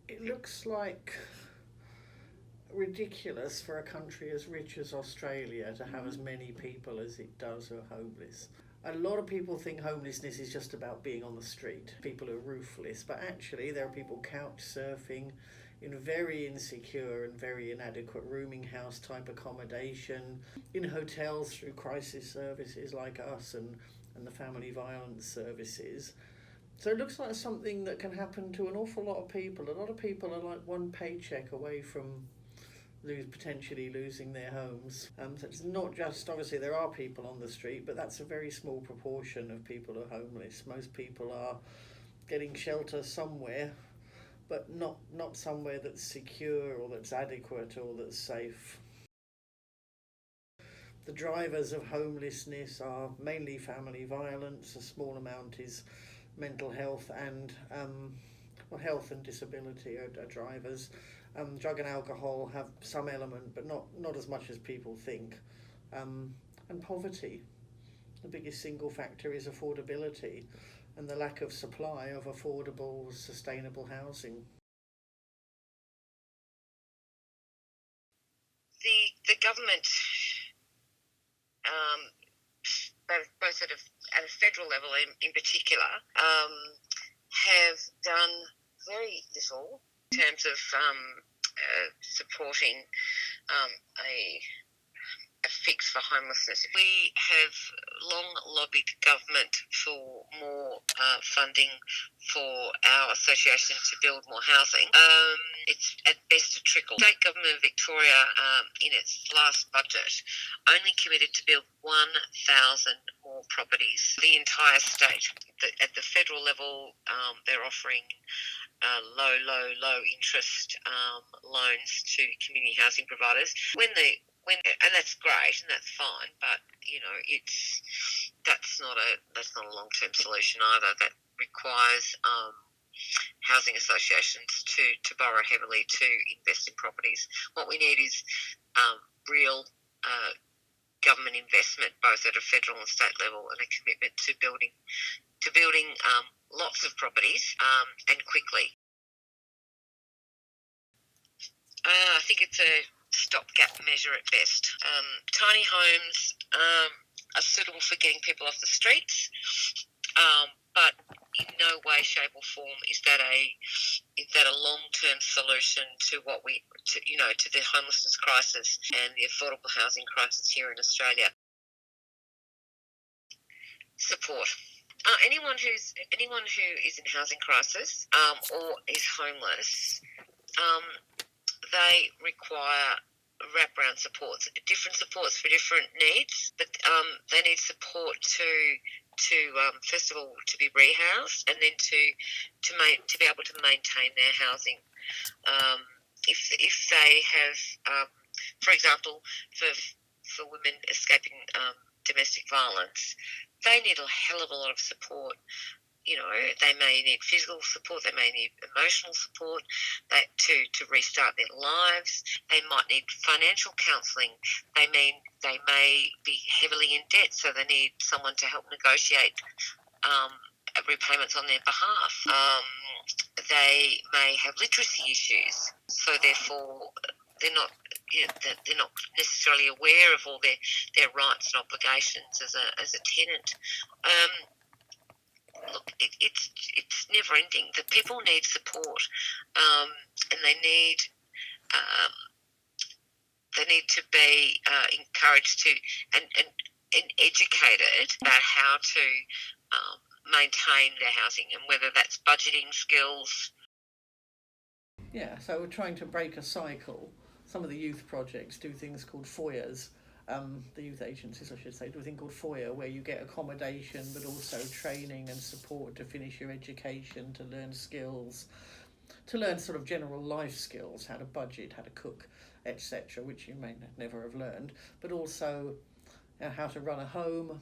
It looks like ridiculous for a country as rich as Australia to have as many people as it does who are homeless. A lot of people think homelessness is just about being on the street. People are roofless, but actually, there are people couch surfing in very insecure and very inadequate rooming house type accommodation, in hotels through crisis services like us and the family violence services. So it looks like something that can happen to an awful lot of people. A lot of people are like one paycheck away from potentially losing their homes. So it's not just, obviously there are people on the street, but that's a very small proportion of people who are homeless. Most people are getting shelter somewhere, but not somewhere that's secure or that's adequate or that's safe. The drivers of homelessness are mainly family violence. A small amount is mental health and health and disability are drivers. Drug and alcohol have some element, but not as much as people think. And poverty. The biggest single factor is affordability and the lack of supply of affordable, sustainable housing. The government, um, both at a federal level in particular, have done very little in terms of supporting a fix for homelessness. We have long lobbied government for more funding for our association to build more housing. It's at best a trickle. State government of Victoria, in its last budget, only committed to build 1,000 more properties. The entire state. At the federal level, they're offering low interest loans to community housing providers. And that's great and that's fine, but that's not a long term solution either. That requires housing associations to borrow heavily to invest in properties. What we need is real government investment, both at a federal and state level, and a commitment to building lots of properties and quickly. I think it's a stopgap measure at best. Tiny homes are suitable for getting people off the streets, but in no way, shape, or form is that a long-term solution to to the homelessness crisis and the affordable housing crisis here in Australia. Support. Anyone who is in housing crisis or is homeless. They require wraparound supports, different supports for different needs, but they need support to first of all to be rehoused, and then to be able to maintain their housing. If they have, for example, for women escaping domestic violence, they need a hell of a lot of support. They may need physical support, they may need emotional support to restart their lives. They might need financial counselling. They may be heavily in debt, so they need someone to help negotiate repayments on their behalf. They may have literacy issues, so therefore they're not necessarily aware of all their rights and obligations as a tenant. Look, it's never ending. The people need support, and they need to be encouraged to and educated about how to maintain their housing, and whether that's budgeting skills. Yeah, so we're trying to break a cycle. Some of the youth projects do things called foyers. The youth agencies, I should say, do a thing called foyer, where you get accommodation but also training and support to finish your education, to learn skills, to learn sort of general life skills, how to budget, how to cook, etc., which you may never have learned, but also how to run a home,